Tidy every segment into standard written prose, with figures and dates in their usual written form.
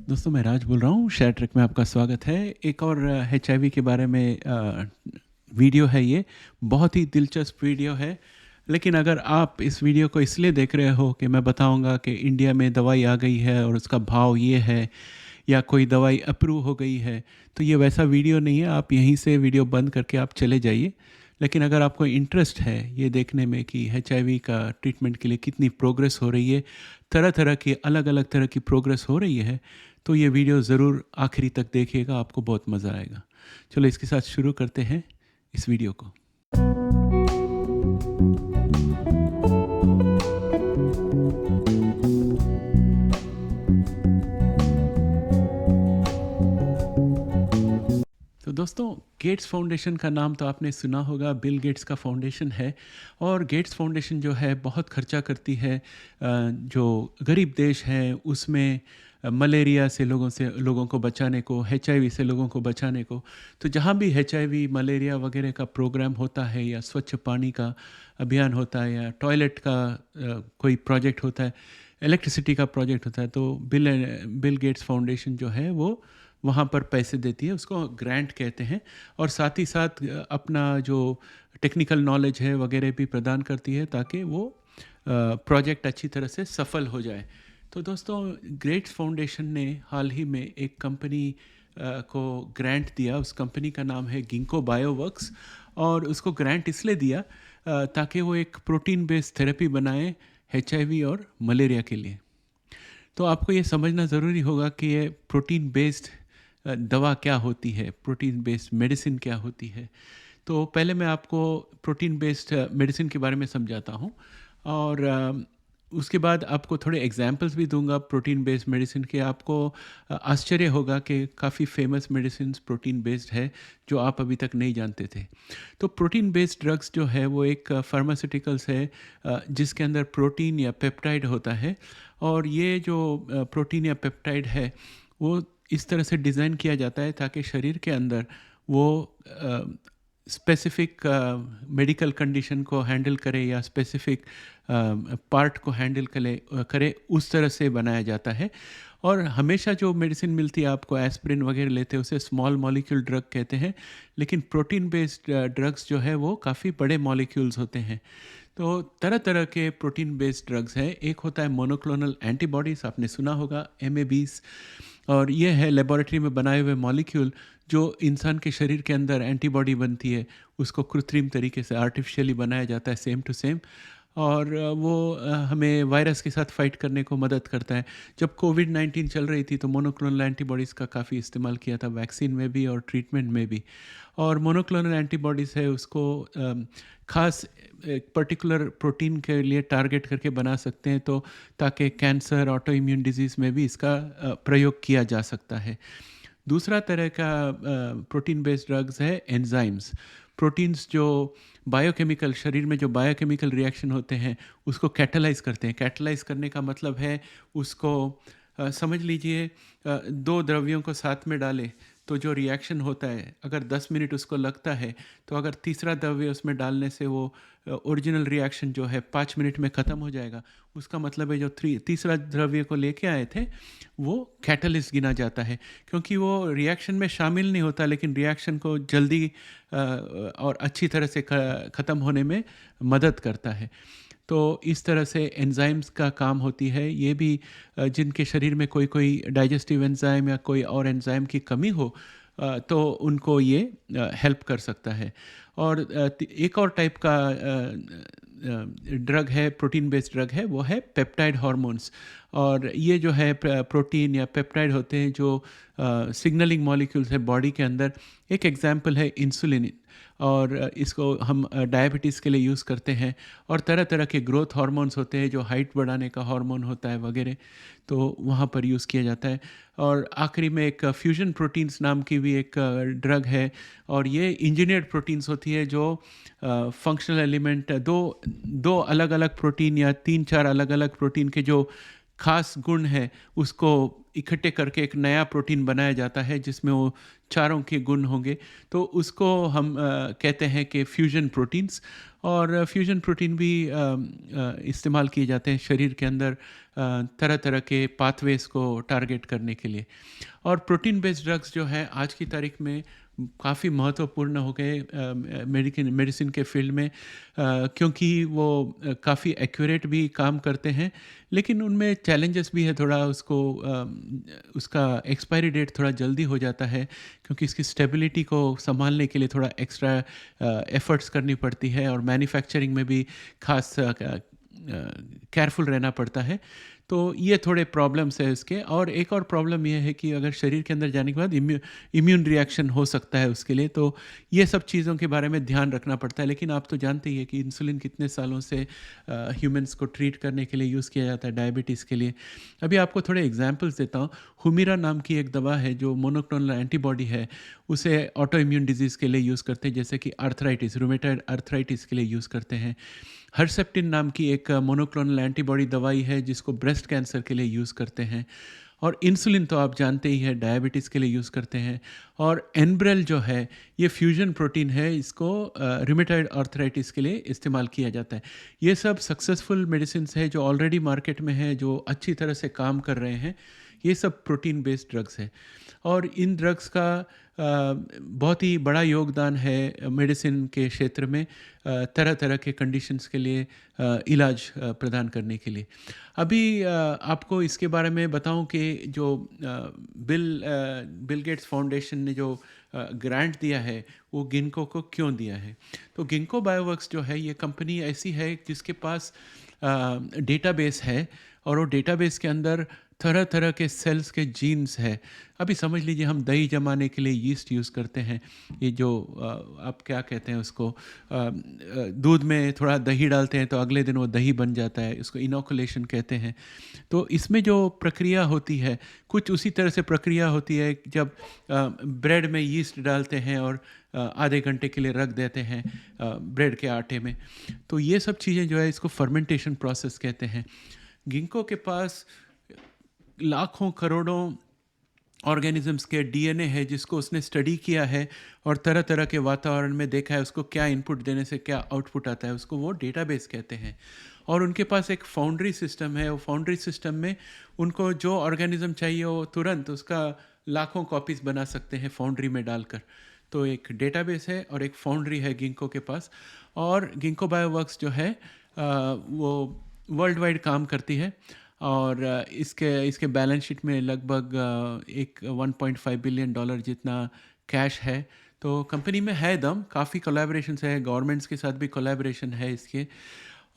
दोस्तों मैं राज बोल रहा हूँ, शेयर ट्रैक में आपका स्वागत है। एक और एचआईवी के बारे में वीडियो है ये। बहुत ही दिलचस्प वीडियो है। लेकिन अगर आप इस वीडियो को इसलिए देख रहे हो कि मैं बताऊंगा कि इंडिया में दवाई आ गई है और उसका भाव ये है, या कोई दवाई अप्रूव हो गई है, तो ये वैसा वीडियो नहीं है। आप यहीं से वीडियो बंद करके आप चले जाइए। लेकिन अगर आपको इंटरेस्ट है ये देखने में कि एचआईवी का ट्रीटमेंट के लिए कितनी प्रोग्रेस हो रही है, तरह तरह की अलग अलग तरह की प्रोग्रेस हो रही है, तो ये वीडियो ज़रूर आखिरी तक देखिएगा, आपको बहुत मज़ा आएगा। चलो इसके साथ शुरू करते हैं इस वीडियो को। तो दोस्तों, गेट्स फाउंडेशन का नाम तो आपने सुना होगा। बिल गेट्स का फाउंडेशन है और गेट्स फाउंडेशन जो है बहुत खर्चा करती है। जो गरीब देश हैं उसमें मलेरिया से लोगों को बचाने को, एचआईवी से लोगों को बचाने को। तो जहाँ भी एचआईवी मलेरिया वगैरह का प्रोग्राम होता है, या स्वच्छ पानी का अभियान होता है, या टॉयलेट का कोई प्रोजेक्ट होता है, इलेक्ट्रिसिटी का प्रोजेक्ट होता है, तो बिल गेट्स फाउंडेशन जो है वो वहाँ पर पैसे देती है। उसको ग्रांट कहते हैं। और साथ ही साथ अपना जो टेक्निकल नॉलेज है वगैरह भी प्रदान करती है, ताकि वो प्रोजेक्ट अच्छी तरह से सफल हो जाए। तो दोस्तों, गेट्स फाउंडेशन ने हाल ही में एक कंपनी को ग्रांट दिया। उस कंपनी का नाम है गिंको बायोवर्क्स। और उसको ग्रांट इसलिए दिया ताकि वो एक प्रोटीन बेस्ड थेरेपी बनाए एचआईवी और मलेरिया के लिए। तो आपको ये समझना ज़रूरी होगा कि ये प्रोटीन बेस्ड दवा क्या होती है, प्रोटीन बेस्ड मेडिसिन क्या होती है। तो पहले मैं आपको प्रोटीन बेस्ड मेडिसिन के बारे में समझाता हूँ, और उसके बाद आपको थोड़े एग्जाम्पल्स भी दूंगा प्रोटीन बेस्ड मेडिसिन के। आपको आश्चर्य होगा कि काफ़ी फेमस मेडिसिन प्रोटीन बेस्ड है जो आप अभी तक नहीं जानते थे। तो प्रोटीन बेस्ड ड्रग्स जो है वो एक फार्मास्यूटिकल्स है जिसके अंदर प्रोटीन या पेप्टाइड होता है। और ये जो प्रोटीन या पेप्टाइड है वो इस तरह से डिज़ाइन किया जाता है ताकि शरीर के अंदर वो स्पेसिफिक मेडिकल कंडीशन को हैंडल करे, या स्पेसिफिक पार्ट को हैंडल करे, उस तरह से बनाया जाता है। और हमेशा जो मेडिसिन मिलती है आपको, एस्पिरिन वगैरह लेते हैं, उसे स्मॉल मॉलिक्यूल ड्रग कहते हैं। लेकिन प्रोटीन बेस्ड ड्रग्स जो है वो काफ़ी बड़े मॉलिक्यूल्स होते हैं। तो तरह तरह के प्रोटीन बेस्ड ड्रग्स हैं। एक होता है मोनोक्लोनल एंटीबॉडीज़, आपने सुना होगा, MABs। और ये है लेबोरेटरी में बनाए हुए मॉलिक्यूल जो इंसान के शरीर के अंदर एंटीबॉडी बनती है, उसको कृत्रिम तरीके से आर्टिफिशियली बनाया जाता है, सेम टू सेम। और वो हमें वायरस के साथ फाइट करने को मदद करता है। जब कोविड-19 चल रही थी तो मोनोक्लोनल एंटीबॉडीज़ का काफ़ी इस्तेमाल किया था, वैक्सीन में भी और ट्रीटमेंट में भी। और मोनोक्लोनल एंटीबॉडीज़ है उसको ख़ास एक पर्टिकुलर प्रोटीन के लिए टारगेट करके बना सकते हैं, तो ताकि कैंसर, ऑटो इम्यून डिजीज़ में भी इसका प्रयोग किया जा सकता है। दूसरा तरह का प्रोटीन बेस्ड ड्रग्स है एंजाइम्स। प्रोटीन्स जो बायोकेमिकल, शरीर में जो बायोकेमिकल रिएक्शन होते हैं उसको कैटलाइज करते हैं। कैटलाइज करने का मतलब है उसको समझ लीजिए, दो द्रव्यों को साथ में डालें तो जो रिएक्शन होता है, अगर 10 मिनट उसको लगता है, तो अगर तीसरा द्रव्य उसमें डालने से वो ओरिजिनल रिएक्शन जो है 5 मिनट में ख़त्म हो जाएगा। उसका मतलब है जो तीसरा द्रव्य को लेके आए थे वो कैटलिस्ट गिना जाता है, क्योंकि वो रिएक्शन में शामिल नहीं होता, लेकिन रिएक्शन को जल्दी और अच्छी तरह से ख़त्म होने में मदद करता है। तो इस तरह से एंजाइम्स का काम होती है। ये भी जिनके शरीर में कोई कोई डाइजेस्टिव एंजाइम या कोई और एंजाइम की कमी हो, तो उनको ये हेल्प कर सकता है। और एक और टाइप का ड्रग है, प्रोटीन बेस्ड ड्रग है, वो है पेप्टाइड हार्मोन्स। और ये जो है प्रोटीन या पेप्टाइड होते हैं जो सिग्नलिंग मॉलिक्यूल्स है बॉडी के अंदर। एक एग्जांपल है इंसुलिन, और इसको हम डायबिटीज़ के लिए यूज़ करते हैं। और तरह तरह के ग्रोथ हार्मोन्स होते हैं, जो हाइट बढ़ाने का हार्मोन होता है वगैरह, तो वहाँ पर यूज़ किया जाता है। और आखिरी में एक फ्यूजन प्रोटीन्स नाम की भी एक ड्रग है। और ये इंजीनियर्ड प्रोटीन्स होती है जो फंक्शनल एलिमेंट, दो दो अलग अलग प्रोटीन या तीन चार अलग अलग प्रोटीन के जो खास गुण है उसको इकट्ठे करके एक नया प्रोटीन बनाया जाता है जिसमें वो चारों के गुण होंगे, तो उसको हम कहते हैं कि फ्यूजन प्रोटीन्स। और फ्यूजन प्रोटीन भी इस्तेमाल किए जाते हैं शरीर के अंदर तरह तरह के पाथवेज को टारगेट करने के लिए। और प्रोटीन बेस्ड ड्रग्स जो है आज की तारीख में काफ़ी महत्वपूर्ण हो गए मेडिसिन के फील्ड में, क्योंकि वो काफ़ी एक्यूरेट भी काम करते हैं, लेकिन उनमें चैलेंजेस भी है थोड़ा। उसका एक्सपायरी डेट थोड़ा जल्दी हो जाता है, क्योंकि इसकी स्टेबिलिटी को संभालने के लिए थोड़ा एक्स्ट्रा एफर्ट्स करनी पड़ती है, और मैन्युफैक्चरिंग में भी खास केयरफुल रहना पड़ता है। तो ये थोड़े प्रॉब्लम्स है इसके। और एक और प्रॉब्लम ये है कि अगर शरीर के अंदर जाने के बाद इम्यून रिएक्शन हो सकता है उसके लिए, तो ये सब चीज़ों के बारे में ध्यान रखना पड़ता है। लेकिन आप तो जानते ही है कि इंसुलिन कितने सालों से ह्यूमंस को ट्रीट करने के लिए यूज़ किया जाता है डायबिटीज़ के लिए। अभी आपको थोड़े एग्जांपल्स देता हूँ। हुमिरा नाम की एक दवा है जो मोनोक्लोनल एंटीबॉडी है, उसे ऑटो इम्यून डिजीज़ के लिए यूज़ करते हैं, जैसे कि आर्थराइटिस, रूमेटॉइड आर्थराइटिस के लिए यूज़ करते हैं। हर्सेप्टिन नाम की एक मोनोक्लोनल एंटीबॉडी दवाई है जिसको ब्रेस्ट कैंसर के लिए यूज़ करते हैं। और इंसुलिन तो आप जानते ही है डायबिटीज़ के लिए यूज़ करते हैं। और एनब्रेल जो है ये फ्यूजन प्रोटीन है, इसको रूमेटॉइड आर्थराइटिस के लिए इस्तेमाल किया जाता है। ये सब सक्सेसफुल मेडिसिन है जो ऑलरेडी मार्केट में है, जो अच्छी तरह से काम कर रहे हैं। ये सब प्रोटीन बेस्ड ड्रग्स है, और इन ड्रग्स का बहुत ही बड़ा योगदान है मेडिसिन के क्षेत्र में, तरह तरह के कंडीशंस के लिए इलाज प्रदान करने के लिए। अभी आपको इसके बारे में बताऊं कि जो बिल गेट्स फाउंडेशन ने जो ग्रांट दिया है वो गिंको को क्यों दिया है। तो गिंको बायोवर्क्स जो है ये कंपनी ऐसी है जिसके पास डेटाबेस है, और वो डेटाबेस के अंदर तरह तरह के सेल्स के जीन्स है। अभी समझ लीजिए हम दही जमाने के लिए यीस्ट यूज़ करते हैं, ये जो आप क्या कहते हैं उसको, दूध में थोड़ा दही डालते हैं तो अगले दिन वो दही बन जाता है, इसको इनोकुलेशन कहते हैं। तो इसमें जो प्रक्रिया होती है कुछ उसी तरह से प्रक्रिया होती है जब ब्रेड में यीस्ट डालते हैं और आधे घंटे के लिए रख देते हैं ब्रेड के आटे में। तो ये सब चीज़ें जो है इसको फर्मेंटेशन प्रोसेस कहते हैं। गिंको के पास लाखों करोड़ों ऑर्गेनिजम्स के डीएनए है जिसको उसने स्टडी किया है, और तरह तरह के वातावरण में देखा है उसको क्या इनपुट देने से क्या आउटपुट आता है, उसको वो डेटाबेस कहते हैं। और उनके पास एक फाउंड्री सिस्टम है, वो फाउंड्री सिस्टम में उनको जो ऑर्गेनिज्म चाहिए वो तुरंत उसका लाखों कॉपीज़ बना सकते हैं फाउंड्री में डालकर। तो एक डेटाबेस है और एक फाउंड्री है गिंको के पास। और गिंको बायोवर्क्स जो है वो वर्ल्ड वाइड काम करती है, और इसके बैलेंस शीट में लगभग एक $1.5 बिलियन जितना कैश है। तो कंपनी में है दम, काफ़ी कोलैबोरेशन है, गवर्नमेंट्स के साथ भी कोलैबोरेशन है इसके।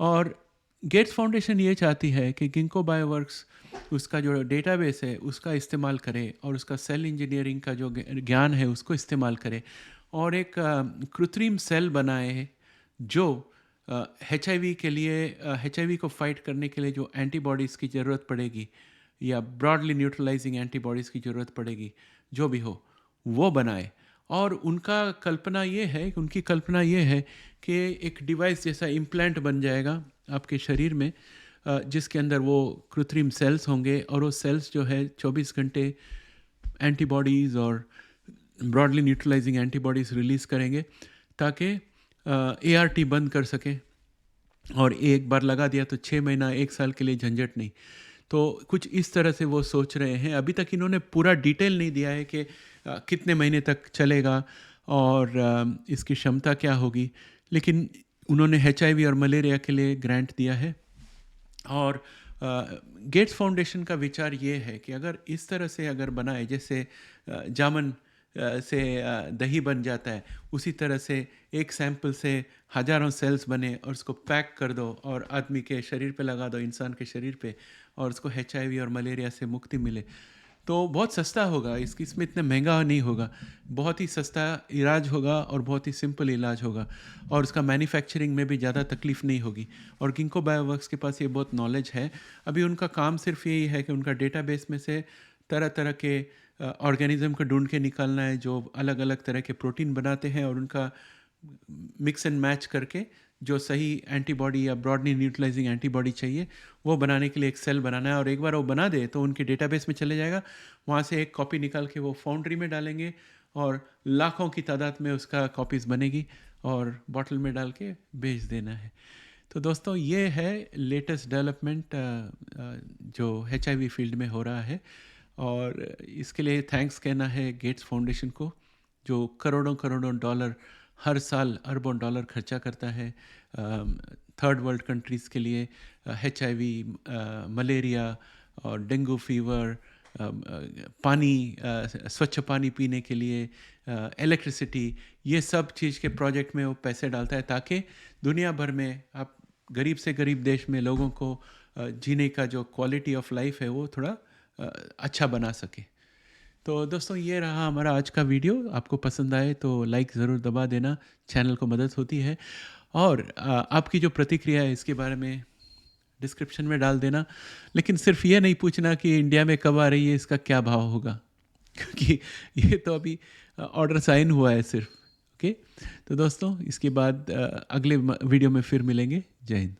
और गेट्स फाउंडेशन ये चाहती है कि गिंको बायोवर्क्स उसका जो डेटाबेस है उसका इस्तेमाल करे, और उसका सेल इंजीनियरिंग का जो ज्ञान है उसको इस्तेमाल करे, और एक कृत्रिम सेल बनाए जो HIV के लिए, HIV को फाइट करने के लिए जो एंटीबॉडीज़ की ज़रूरत पड़ेगी या ब्रॉडली न्यूट्रलाइजिंग एंटीबॉडीज़ की ज़रूरत पड़ेगी, जो भी हो वो बनाए। और उनकी कल्पना ये है कि एक डिवाइस जैसा इम्प्लांट बन जाएगा आपके शरीर में, जिसके अंदर वो कृत्रिम सेल्स होंगे, और वो सेल्स जो है 24 घंटे एंटीबॉडीज़ और ब्रॉडली न्यूट्रलाइजिंग एंटीबॉडीज़ रिलीज़ करेंगे, ताकि ART बंद कर सके। और एक बार लगा दिया तो 6 महीना 1 साल के लिए झंझट नहीं। तो कुछ इस तरह से वो सोच रहे हैं। अभी तक इन्होंने पूरा डिटेल नहीं दिया है कि कितने महीने तक चलेगा और इसकी क्षमता क्या होगी, लेकिन उन्होंने HIV और मलेरिया के लिए ग्रांट दिया है। और गेट्स फाउंडेशन का विचार ये है कि अगर इस तरह से अगर बनाए, जैसे जामन से दही बन जाता है, उसी तरह से एक सैंपल से हज़ारों सेल्स बने और उसको पैक कर दो और आदमी के शरीर पे लगा दो, इंसान के शरीर पे, और उसको HIV और मलेरिया से मुक्ति मिले, तो बहुत सस्ता होगा। इसमें इतना महंगा नहीं होगा, बहुत ही सस्ता इलाज होगा और बहुत ही सिंपल इलाज होगा, और उसका मैन्युफैक्चरिंग में भी ज़्यादा तकलीफ़ नहीं होगी। और गिंको बायोवर्क्स के पास ये बहुत नॉलेज है। अभी उनका काम सिर्फ यही है कि उनका डेटाबेस में से तरह तरह के ऑर्गेनिज्म को ढूंढ के निकालना है जो अलग अलग तरह के प्रोटीन बनाते हैं, और उनका मिक्स एंड मैच करके जो सही एंटीबॉडी या ब्रॉडली न्यूट्रलाइजिंग एंटीबॉडी चाहिए वो बनाने के लिए एक सेल बनाना है, और एक बार वो बना दे तो उनके डेटाबेस में चले जाएगा। वहाँ से एक कॉपी निकाल के वो फाउंड्री में डालेंगे और लाखों की तादाद में उसका कॉपीज़ बनेगी और बॉटल में डाल के भेज देना है। तो दोस्तों ये है लेटेस्ट डेवलपमेंट जो HIV फील्ड में हो रहा है, और इसके लिए थैंक्स कहना है गेट्स फाउंडेशन को, जो करोड़ों करोड़ों डॉलर हर साल अरबों डॉलर खर्चा करता है थर्ड वर्ल्ड कंट्रीज़ के लिए। HIV, मलेरिया और डेंगू फीवर, पानी, स्वच्छ पानी पीने के लिए, इलेक्ट्रिसिटी, ये सब चीज़ के प्रोजेक्ट में वो पैसे डालता है ताकि दुनिया भर में आप गरीब से गरीब देश में लोगों को जीने का जो क्वालिटी ऑफ लाइफ है वो थोड़ा अच्छा बना सके। तो दोस्तों ये रहा हमारा आज का वीडियो। आपको पसंद आए तो लाइक ज़रूर दबा देना, चैनल को मदद होती है। और आपकी जो प्रतिक्रिया है इसके बारे में डिस्क्रिप्शन में डाल देना, लेकिन सिर्फ ये नहीं पूछना कि इंडिया में कब आ रही है, इसका क्या भाव होगा, क्योंकि ये तो अभी ऑर्डर साइन हुआ है सिर्फ। ओके, तो दोस्तों इसके बाद अगले वीडियो में फिर मिलेंगे। जय हिंद।